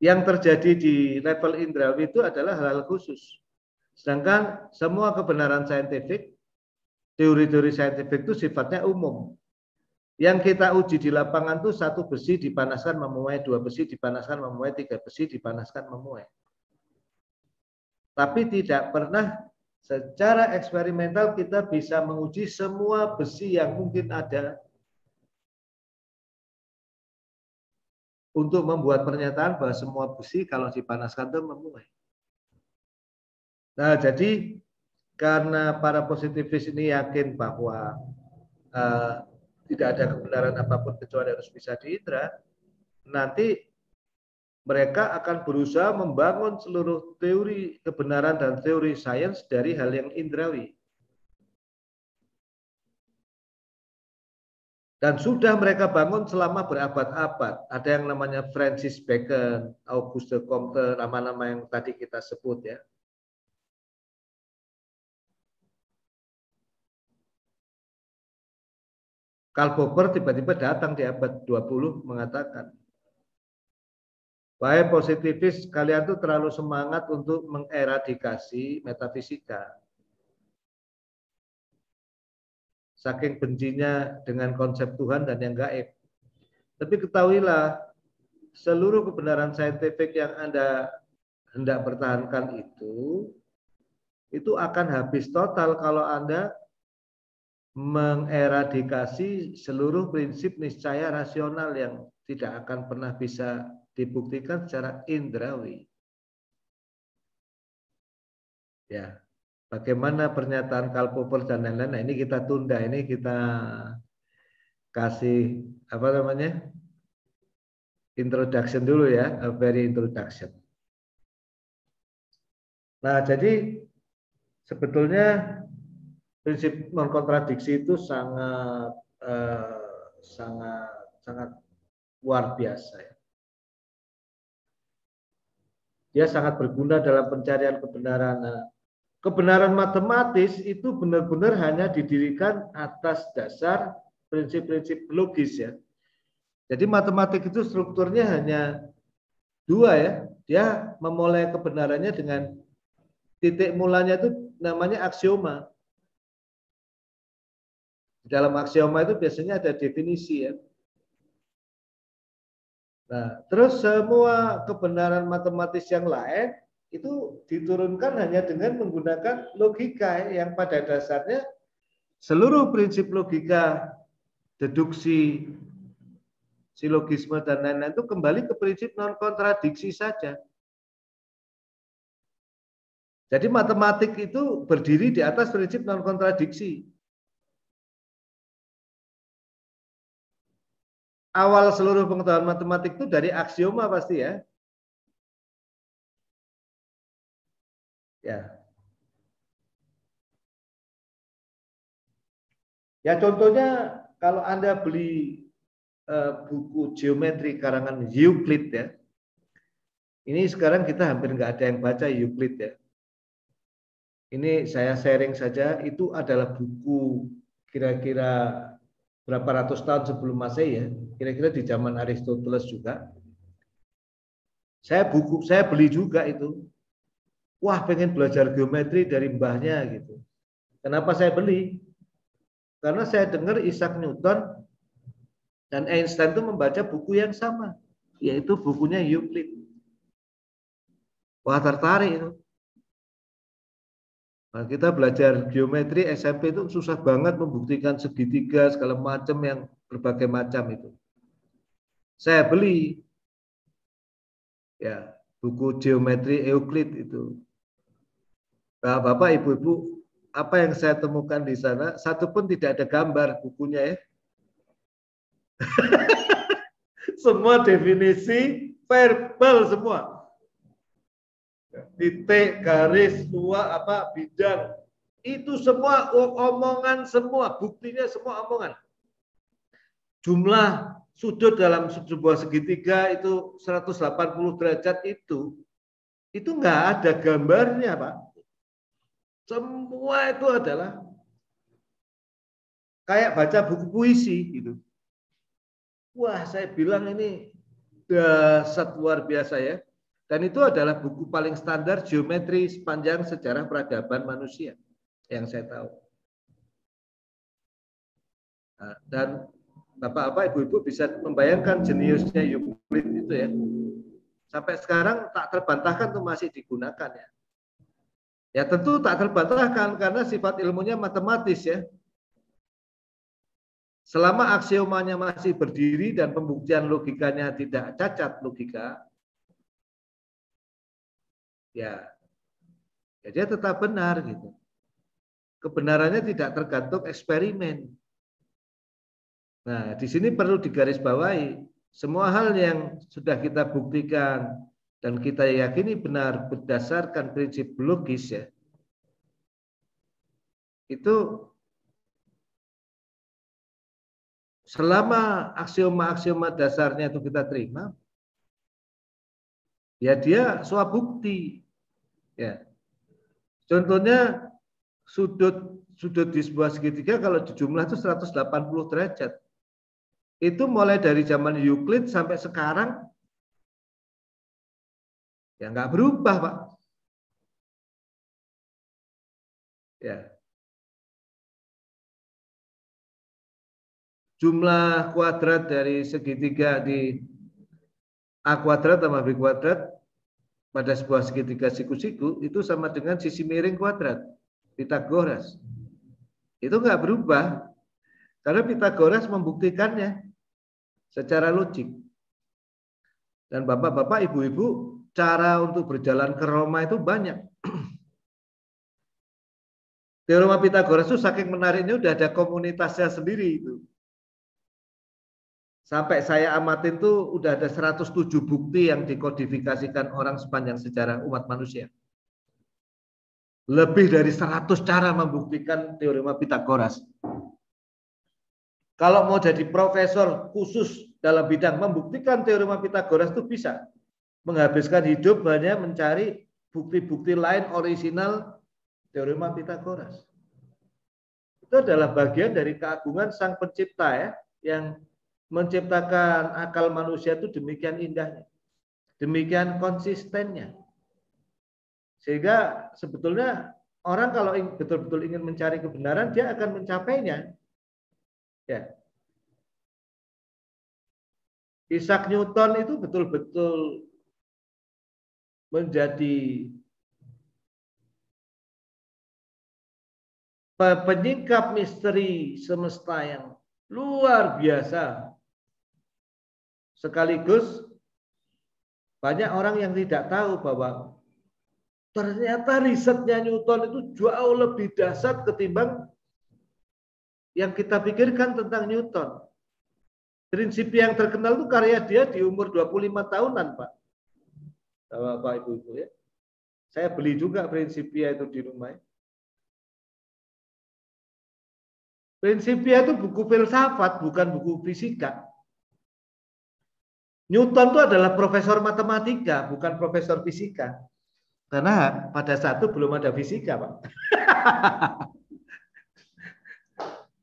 Yang terjadi di level indrawi itu adalah hal-hal khusus. Sedangkan semua kebenaran saintifik, teori-teori saintifik itu sifatnya umum. Yang kita uji di lapangan itu satu besi dipanaskan memuai, dua besi dipanaskan memuai, tiga besi dipanaskan memuai. Tapi tidak pernah secara eksperimental kita bisa menguji semua besi yang mungkin ada untuk membuat pernyataan bahwa semua besi kalau dipanaskan itu memuai. Nah, jadi karena para positivis ini yakin bahwa tidak ada kebenaran apapun kecuali harus bisa diindra, nanti mereka akan berusaha membangun seluruh teori kebenaran dan teori sains dari hal yang indrawi. Dan sudah mereka bangun selama berabad-abad. Ada yang namanya Francis Bacon, Auguste Comte, nama-nama yang tadi kita sebut ya. Karl Popper tiba-tiba datang di abad 20 mengatakan, wahai positivis, kalian tuh terlalu semangat untuk mengeradikasi metafisika. Saking bencinya dengan konsep Tuhan dan yang gaib. Tapi ketahuilah, seluruh kebenaran saintifik yang Anda hendak pertahankan itu akan habis total kalau Anda mengeradikasi seluruh prinsip niscaya rasional yang tidak akan pernah bisa dibuktikan secara indrawi. Ya, bagaimana pernyataan Karl Popper dan lain-lain? Nah, ini kita tunda, ini kita kasih apa namanya? Introduction dulu ya, a very introduction. Nah, jadi sebetulnya prinsip non kontradiksi itu sangat luar biasa ya. Dia sangat berguna dalam pencarian kebenaran. Nah, kebenaran matematis itu benar-benar hanya didirikan atas dasar prinsip-prinsip logis ya. Jadi matematik itu strukturnya hanya dua ya. Dia memulai kebenarannya dengan titik mulanya itu namanya aksioma. Dalam aksioma itu biasanya ada definisi ya. Nah, terus semua kebenaran matematis yang lain itu diturunkan hanya dengan menggunakan logika yang pada dasarnya seluruh prinsip logika, deduksi, silogisme dan lain-lain itu kembali ke prinsip non kontradiksi saja. Jadi matematik itu berdiri di atas prinsip non kontradiksi. Awal seluruh pengetahuan matematik itu dari aksioma pasti ya. Ya. Ya contohnya kalau Anda beli buku geometri karangan Euclid ya. Ini sekarang kita hampir nggak ada yang baca Euclid ya. Ini saya sharing saja, itu adalah buku kira-kira berapa ratus tahun sebelum Masehi ya. Kira-kira di zaman Aristoteles juga. Saya beli juga itu. Wah, pengen belajar geometri dari mbahnya gitu. Kenapa saya beli? Karena saya dengar Isaac Newton dan Einstein itu membaca buku yang sama, yaitu bukunya Euclid. Wah, tertarik itu. Nah, kita belajar geometri SMP itu susah banget membuktikan segitiga segala macam yang berbagai macam itu. Saya beli ya buku geometri Euclid itu. Nah, Bapak, Ibu-ibu, apa yang saya temukan di sana, satu pun tidak ada gambar bukunya ya. Semua definisi verbal semua. Titik, garis, dua, bidang. Itu semua omongan semua, buktinya semua omongan. Jumlah sudut dalam sebuah segitiga itu 180 derajat itu nggak ada gambarnya, Pak. Semua itu adalah kayak baca buku puisi gitu. Wah, saya bilang ini dasar luar biasa ya. Dan itu adalah buku paling standar geometri sepanjang sejarah peradaban manusia yang saya tahu. Nah, dan Bapak-bapak, Ibu-ibu bisa membayangkan jeniusnya Euclid itu ya. Sampai sekarang tak terbantahkan tuh masih digunakan ya. Ya tentu tak terbantahkan karena sifat ilmunya matematis ya. Selama aksiomanya masih berdiri dan pembuktian logikanya tidak cacat logika, ya dia tetap benar gitu. Kebenarannya tidak tergantung eksperimen. Nah, di sini perlu digarisbawahi, semua hal yang sudah kita buktikan dan kita yakini benar berdasarkan prinsip logis ya, itu selama aksioma-aksioma dasarnya itu kita terima, ya dia swabukti. Ya. Contohnya sudut di sebuah segitiga kalau dijumlah itu 180 derajat. Itu mulai dari zaman Euclid sampai sekarang ya nggak berubah, Pak. Ya. Jumlah kuadrat dari segitiga di A kuadrat tambah B kuadrat pada sebuah segitiga siku-siku itu sama dengan sisi miring kuadrat. Pitagoras. Itu nggak berubah karena Pitagoras membuktikannya secara logik. Dan bapak-bapak, ibu-ibu, cara untuk berjalan ke Roma itu banyak. Teorema Pitagoras itu saking menariknya udah ada komunitasnya sendiri itu. Sampai saya amatin tuh udah ada 107 bukti yang dikodifikasikan orang sepanjang sejarah umat manusia. Lebih dari 100 cara membuktikan teorema Pitagoras. Kalau mau jadi profesor khusus dalam bidang membuktikan teorema Pitagoras itu bisa. Menghabiskan hidup hanya mencari bukti-bukti lain orisinal teorema Pitagoras. Itu adalah bagian dari keagungan sang pencipta ya, yang menciptakan akal manusia itu demikian indahnya, demikian konsistennya. Sehingga sebetulnya orang kalau betul-betul ingin mencari kebenaran, dia akan mencapainya. Ya. Isaac Newton itu betul-betul menjadi penyingkap misteri semesta yang luar biasa. Sekaligus banyak orang yang tidak tahu bahwa ternyata risetnya Newton itu jauh lebih dahsyat ketimbang yang kita pikirkan tentang Newton. Prinsip yang terkenal itu karya dia di umur 25 tahunan, Pak. Bapak Ibu ya. Saya beli juga Principia itu di rumah. Principia itu buku filsafat, bukan buku fisika. Newton itu adalah profesor matematika, bukan profesor fisika. Karena pada saat itu belum ada fisika, Pak.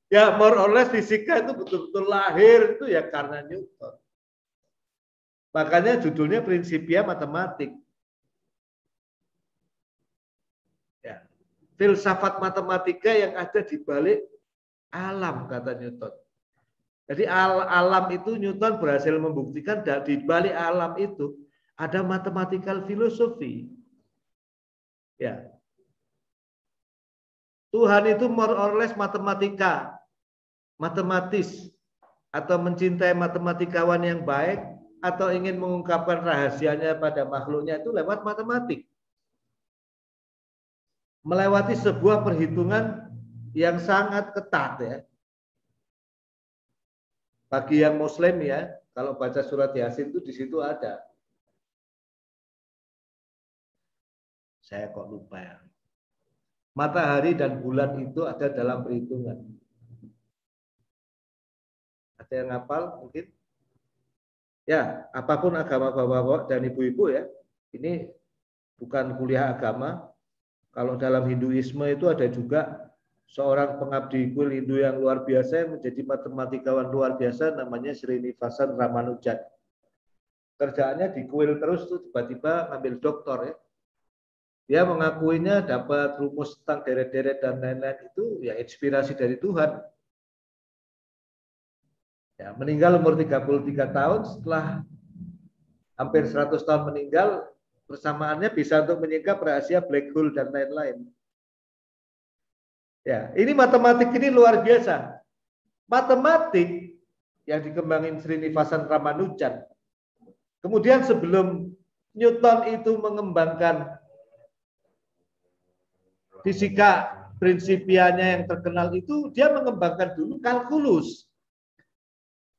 Ya, more or less fisika itu betul-betul lahir itu ya karena Newton. Makanya judulnya Principia Matematik. Ya. Filsafat matematika yang ada di balik alam, kata Newton. Jadi alam itu Newton berhasil membuktikan di balik alam itu ada mathematical philosophy. Ya. Tuhan itu more or less matematika, matematis, atau mencintai matematikawan yang baik, atau ingin mengungkapkan rahasianya pada makhluknya itu lewat matematik. Melewati sebuah perhitungan yang sangat ketat ya. Bagi yang Muslim ya, kalau baca surat Yasin itu di situ ada. Saya kok lupa ya. Matahari dan bulan itu ada dalam perhitungan. Ada yang hafal mungkin? Ya, apapun agama bapak-bapak dan ibu-ibu ya, ini bukan kuliah agama. Kalau dalam Hinduisme itu ada juga seorang pengabdi kuil Hindu yang luar biasa yang menjadi matematikawan luar biasa namanya Srinivasan Ramanujan. kerjaannya di kuil terus tuh, tiba-tiba ngambil doktor ya. Dia mengakuinya dapat rumus tentang deret-deret dan lain-lain, itu ya inspirasi dari Tuhan. Ya, meninggal umur 33 tahun, setelah hampir 100 tahun meninggal, persamaannya bisa untuk menyingkap rahasia black hole dan lain-lain. Ya, ini matematik ini luar biasa. Matematik yang dikembangin Srinivasan Ramanujan. Kemudian sebelum Newton itu mengembangkan fisika prinsipianya yang terkenal itu, dia mengembangkan dulu kalkulus.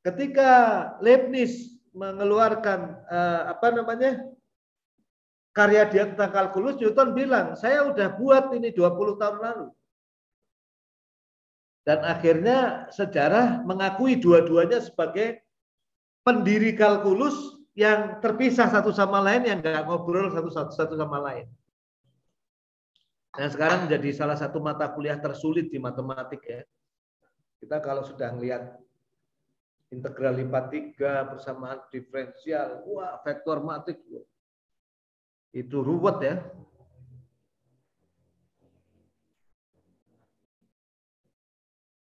Ketika Leibniz mengeluarkan karya dia tentang kalkulus, Newton bilang, saya udah buat ini 20 tahun lalu. Dan akhirnya sejarah mengakui dua-duanya sebagai pendiri kalkulus yang terpisah satu sama lain, yang nggak ngobrol satu sama lain. Dan sekarang menjadi salah satu mata kuliah tersulit di matematik ya. Kita kalau sudah melihat integral lipat 3, persamaan diferensial, wah vektor matik, itu ruwet ya.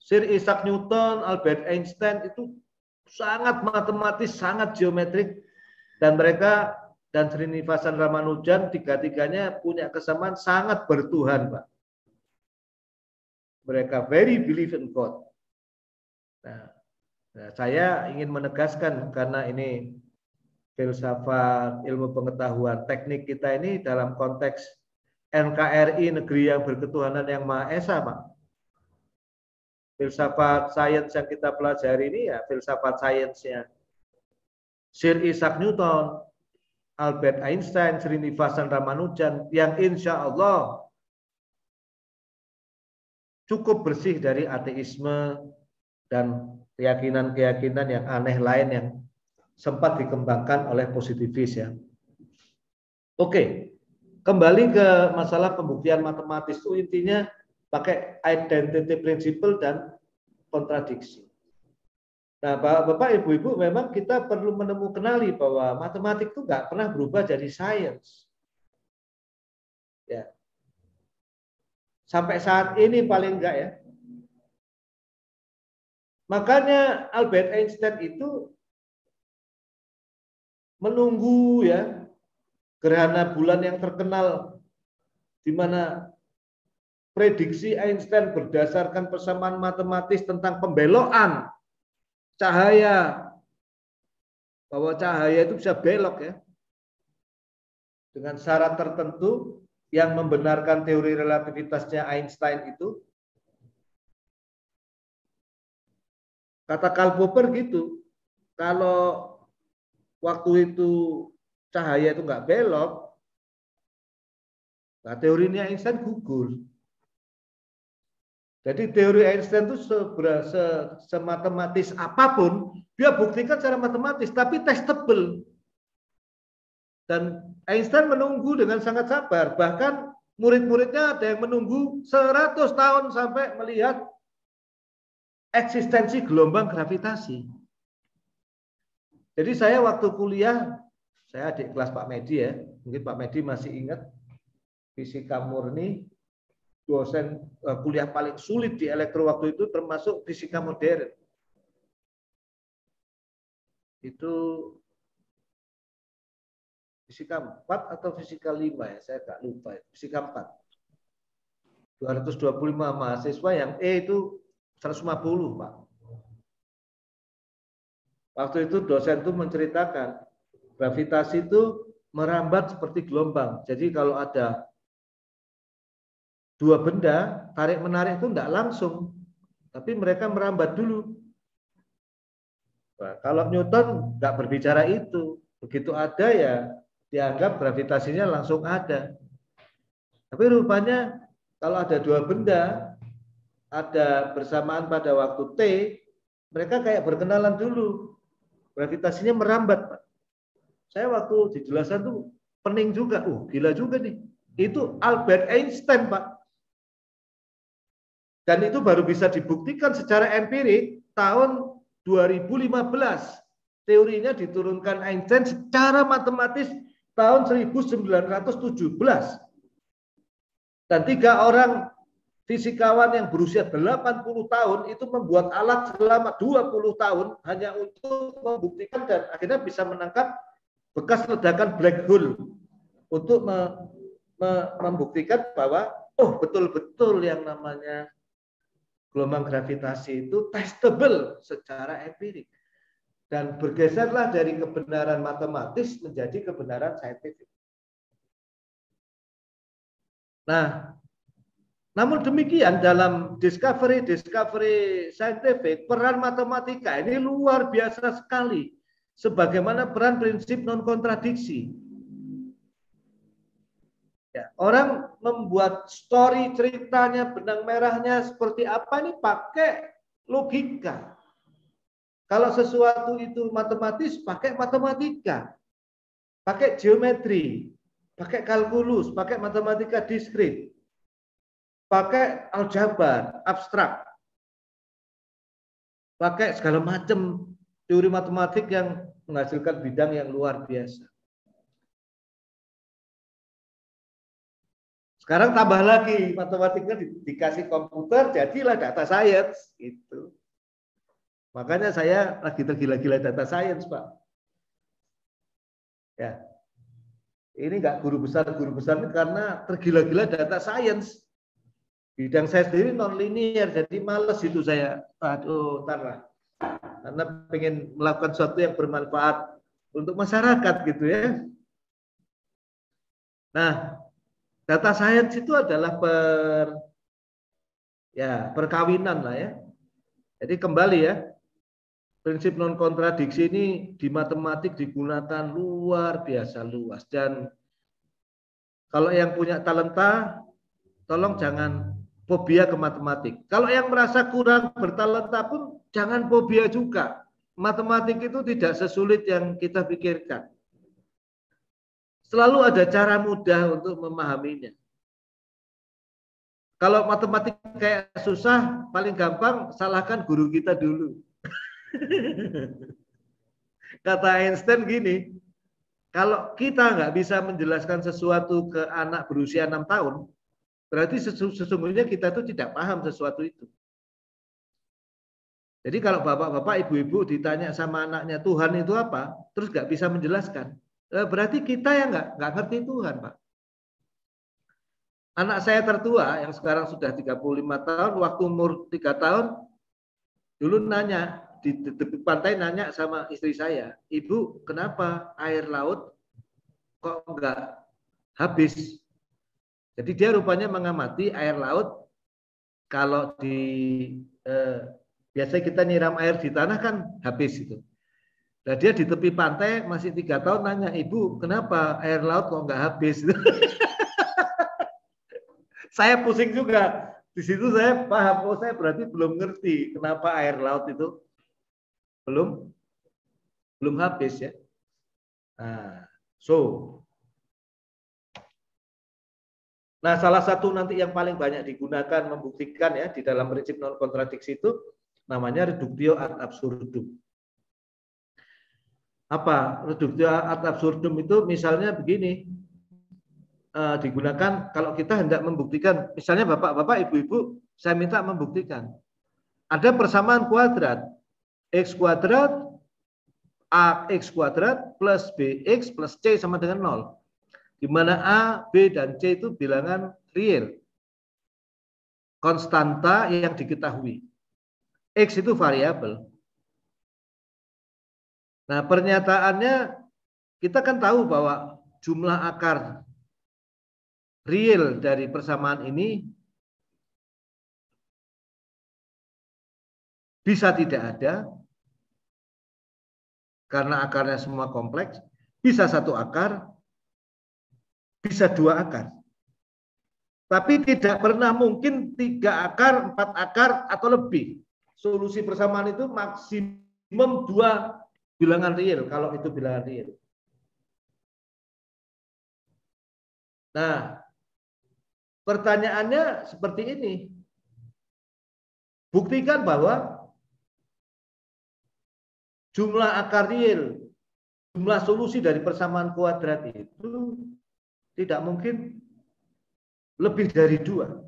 Sir Isaac Newton, Albert Einstein itu sangat matematis, sangat geometrik, dan mereka dan Srinivasan Ramanujan tiga-tiganya punya kesamaan sangat bertuhan, Pak. Mereka very believe in God. Nah, saya ingin menegaskan karena ini filsafat ilmu pengetahuan teknik kita ini dalam konteks NKRI, negeri yang berketuhanan yang Maha Esa, Pak. Filsafat sains yang kita pelajari ini ya filsafat sainsnya Sir Isaac Newton, Albert Einstein, Srinivasan Ramanujan, yang insya Allah cukup bersih dari ateisme dan keyakinan-keyakinan yang aneh lain yang sempat dikembangkan oleh positivis ya. Oke, kembali ke masalah pembuktian matematis itu intinya pakai identity principle dan kontradiksi. Nah, Bapak, Ibu-Ibu, memang kita perlu kenali bahwa matematik itu nggak pernah berubah jadi sains. Ya. Sampai saat ini paling enggak ya. Makanya Albert Einstein itu menunggu ya gerhana bulan yang terkenal di mana prediksi Einstein berdasarkan persamaan matematis tentang pembelokan cahaya, bahwa cahaya itu bisa belok ya dengan syarat tertentu yang membenarkan teori relativitasnya Einstein itu. Kata Karl Popper gitu, kalau waktu itu cahaya itu nggak belok, nah teorinya Einstein gugur. Jadi teori Einstein itu sematematis apapun, dia buktikan secara matematis, tapi testable. Dan Einstein menunggu dengan sangat sabar. Bahkan murid-muridnya ada yang menunggu 100 tahun sampai melihat eksistensi gelombang gravitasi. Jadi saya waktu kuliah, saya adik kelas Pak Medi ya, mungkin Pak Medi masih ingat, fisika murni, dosen kuliah paling sulit di elektro waktu itu termasuk fisika modern. Itu fisika 4 atau fisika 5 ya, saya agak lupa ya. Fisika 4. 225 mahasiswa, yang E itu 150, Pak. Waktu itu dosen itu menceritakan gravitasi itu merambat seperti gelombang. Jadi kalau ada dua benda, tarik-menarik itu tidak langsung, tapi mereka merambat dulu. Nah, kalau Newton nggak berbicara itu, begitu ada ya dianggap gravitasinya langsung ada. Tapi rupanya kalau ada dua benda, ada bersamaan pada waktu T, mereka kayak berkenalan dulu, gravitasinya merambat, Pak. Saya waktu dijelaskan tuh pening juga, gila juga nih. Itu Albert Einstein, Pak. Dan itu baru bisa dibuktikan secara empirik tahun 2015. teorinya diturunkan Einstein secara matematis tahun 1917. Dan 3 orang fisikawan yang berusia 80 tahun itu membuat alat selama 20 tahun hanya untuk membuktikan dan akhirnya bisa menangkap bekas ledakan black hole untuk membuktikan bahwa betul-betul yang namanya gelombang gravitasi itu testable secara empirik. Dan bergeserlah dari kebenaran matematis menjadi kebenaran saintifik. Nah, namun demikian dalam discovery scientific, peran matematika ini luar biasa sekali. Sebagaimana peran prinsip non kontradiksi. Ya, orang membuat story ceritanya, benang merahnya seperti apa ini pakai logika. Kalau sesuatu itu matematis, pakai matematika, pakai geometri, pakai kalkulus, pakai matematika diskrit, pakai aljabar, abstrak, pakai segala macam teori matematik yang menghasilkan bidang yang luar biasa. Sekarang tambah lagi matematiknya dikasih komputer, jadilah data science gitu. Makanya saya lagi tergila-gila data science, Pak. Ya. Ini enggak guru besar ini karena tergila-gila data science. Bidang saya sendiri non linear, jadi males itu saya. Aduh, ntar lah. Karena pengen melakukan sesuatu yang bermanfaat untuk masyarakat gitu ya. Nah, data science itu adalah perkawinan lah ya. Jadi kembali ya, prinsip non kontradiksi ini di matematik digunakan luar biasa luas. Dan kalau yang punya talenta, tolong jangan fobia ke matematik. Kalau yang merasa kurang bertalenta pun jangan fobia juga. Matematik itu tidak sesulit yang kita pikirkan. Selalu ada cara mudah untuk memahaminya. Kalau matematik kayak susah, paling gampang salahkan guru kita dulu. Kata Einstein gini, kalau kita nggak bisa menjelaskan sesuatu ke anak berusia 6 tahun, berarti sesungguhnya kita itu tidak paham sesuatu itu. Jadi kalau bapak-bapak, ibu-ibu ditanya sama anaknya Tuhan itu apa, terus nggak bisa menjelaskan, berarti kita yang nggak ngerti Tuhan, Pak. Anak saya tertua yang sekarang sudah 35 tahun, waktu umur 3 tahun, dulu nanya, di tepi pantai nanya sama istri saya, Ibu, kenapa air laut kok enggak habis? Jadi dia rupanya mengamati air laut, kalau biasanya kita nyiram air di tanah kan habis itu. Nah dia di tepi pantai masih 3 tahun nanya, Ibu, kenapa air laut kok enggak habis? Saya pusing juga. Di situ saya paham, saya berarti belum ngerti kenapa air laut itu belum habis ya. Nah, salah satu nanti yang paling banyak digunakan membuktikan ya di dalam prinsip non kontradiksi itu namanya reductio ad absurdum. Apa reductio ad absurdum itu? Misalnya begini, digunakan kalau kita hendak membuktikan, misalnya bapak-bapak, ibu-ibu, saya minta membuktikan ada persamaan kuadrat x kuadrat ax kuadrat plus bx plus c sama dengan 0. Di mana a, b, dan c itu bilangan real. Konstanta yang diketahui. X itu variabel. Nah, pernyataannya kita kan tahu bahwa jumlah akar real dari persamaan ini bisa tidak ada, karena akarnya semua kompleks, bisa satu akar, bisa 2 akar. Tapi tidak pernah mungkin 3 akar, 4 akar, atau lebih. Solusi persamaan itu maksimum 2 bilangan real, kalau itu bilangan real. Nah, pertanyaannya seperti ini. Buktikan bahwa jumlah akar real, jumlah solusi dari persamaan kuadrat itu tidak mungkin lebih dari 2.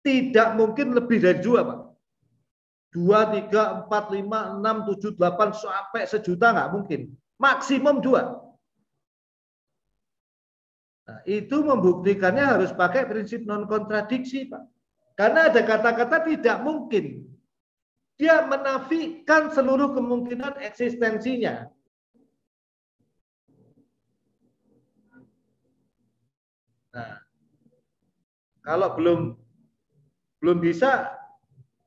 Tidak mungkin lebih dari 2, Pak. 2, 3, 4, 5, 6, 7, 8 sampai sejuta nggak mungkin. Maksimum 2. Nah, itu membuktikannya harus pakai prinsip non kontradiksi, Pak. Karena ada kata-kata tidak mungkin. Dia menafikan seluruh kemungkinan eksistensinya. Nah, kalau belum bisa,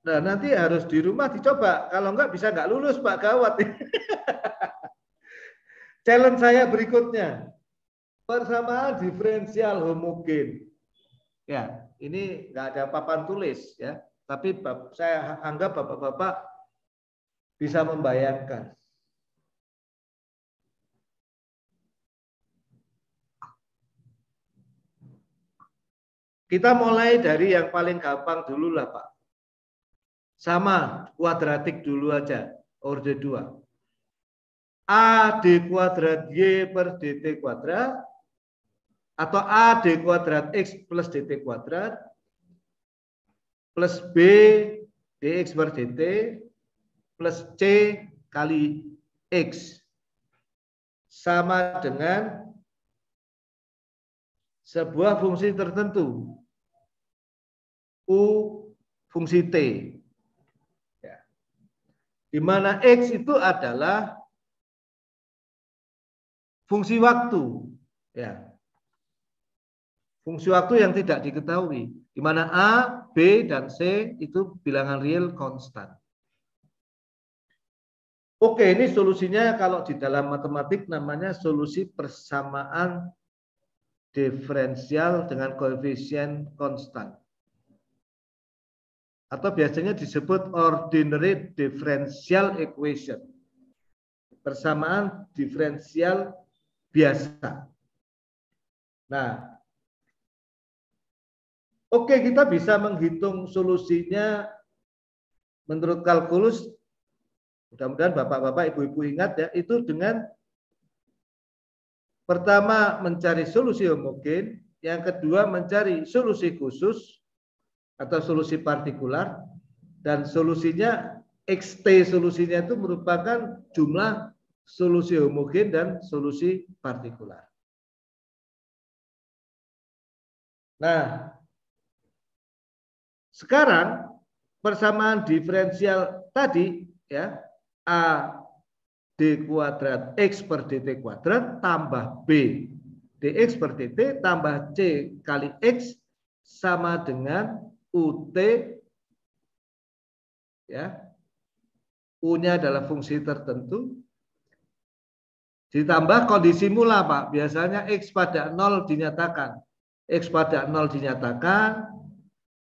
nah nanti harus di rumah dicoba. Kalau enggak bisa nggak lulus, Pak, gawat. Challenge saya berikutnya, persamaan diferensial homogen. Ya, ini nggak ada papan tulis ya, tapi saya anggap bapak-bapak bisa membayangkan. Kita mulai dari yang paling gampang dulu lah, Pak. Sama, kuadratik dulu aja, orde 2. A D kuadrat Y per DT kuadrat atau A D kuadrat X plus DT kuadrat plus B DX per DT plus C kali X sama dengan sebuah fungsi tertentu U fungsi T, ya. Di mana X itu adalah fungsi waktu, ya. Fungsi waktu yang tidak diketahui, di mana A, B, dan C itu bilangan real konstan. Oke, ini solusinya kalau di dalam matematik namanya solusi persamaan diferensial dengan koefisien konstan. Atau biasanya disebut ordinary differential equation. Persamaan diferensial biasa. Nah, oke, kita bisa menghitung solusinya menurut kalkulus. Mudah-mudahan bapak-bapak, ibu-ibu ingat ya, itu dengan pertama mencari solusi homogen, yang kedua mencari solusi khusus atau solusi partikular, dan solusinya XT solusinya itu merupakan jumlah solusi homogen dan solusi partikular. Nah, sekarang persamaan diferensial tadi ya, A D kuadrat X per DT kuadrat tambah B DX per DT tambah C kali X sama dengan UT, ya, U-nya adalah fungsi tertentu, ditambah kondisi mula, Pak. Biasanya X pada 0 dinyatakan. X pada 0 dinyatakan,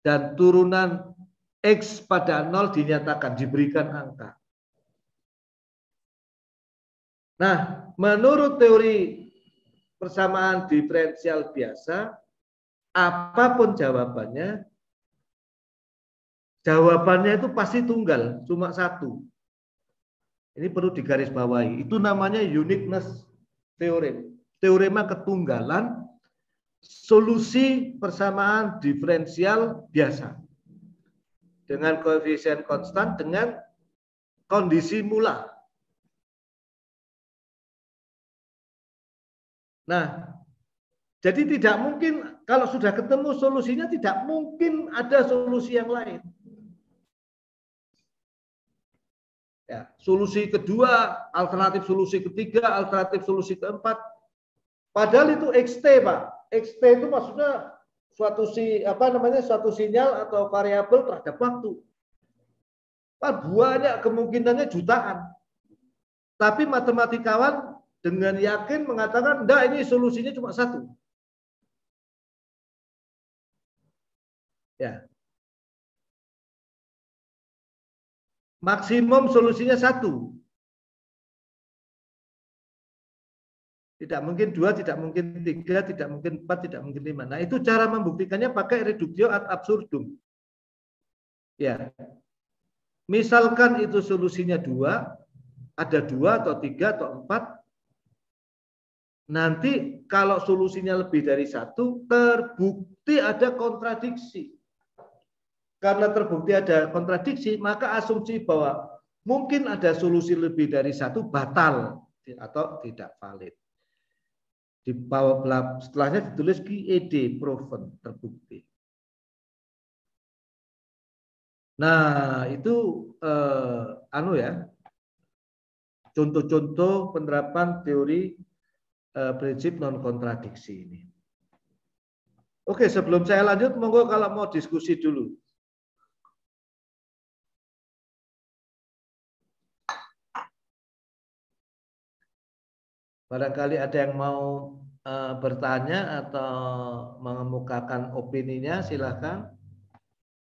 dan turunan X pada 0 dinyatakan, diberikan angka. Nah, menurut teori persamaan diferensial biasa, apapun jawabannya itu pasti tunggal, cuma satu. Ini perlu digarisbawahi. Itu namanya uniqueness theorem. Teorema ketunggalan solusi persamaan diferensial biasa. Dengan koefisien konstan dengan kondisi mula. Nah, jadi tidak mungkin kalau sudah ketemu solusinya tidak mungkin ada solusi yang lain. Ya, solusi kedua, alternatif solusi ketiga, alternatif solusi keempat. Padahal itu XT, Pak. XT itu maksudnya suatu suatu sinyal atau variabel terhadap waktu. Pak, banyak kemungkinannya jutaan. Tapi matematikawan dengan yakin mengatakan, enggak, ini solusinya cuma satu. Ya. Maksimum solusinya satu. Tidak mungkin 2, tidak mungkin 3, tidak mungkin 4, tidak mungkin 5. Nah, itu cara membuktikannya pakai reductio ad absurdum. Ya. Misalkan itu solusinya 2, ada 2 atau 3 atau 4. Nanti kalau solusinya lebih dari 1, terbukti ada kontradiksi. Karena terbukti ada kontradiksi, maka asumsi bahwa mungkin ada solusi lebih dari 1 batal atau tidak valid. Di bawah setelahnya ditulis QED, proven, terbukti. Nah, itu contoh-contoh penerapan teori prinsip non kontradiksi ini. Oke, sebelum saya lanjut, monggo kalau mau diskusi dulu. Barangkali ada yang mau bertanya atau mengemukakan opininya, silakan.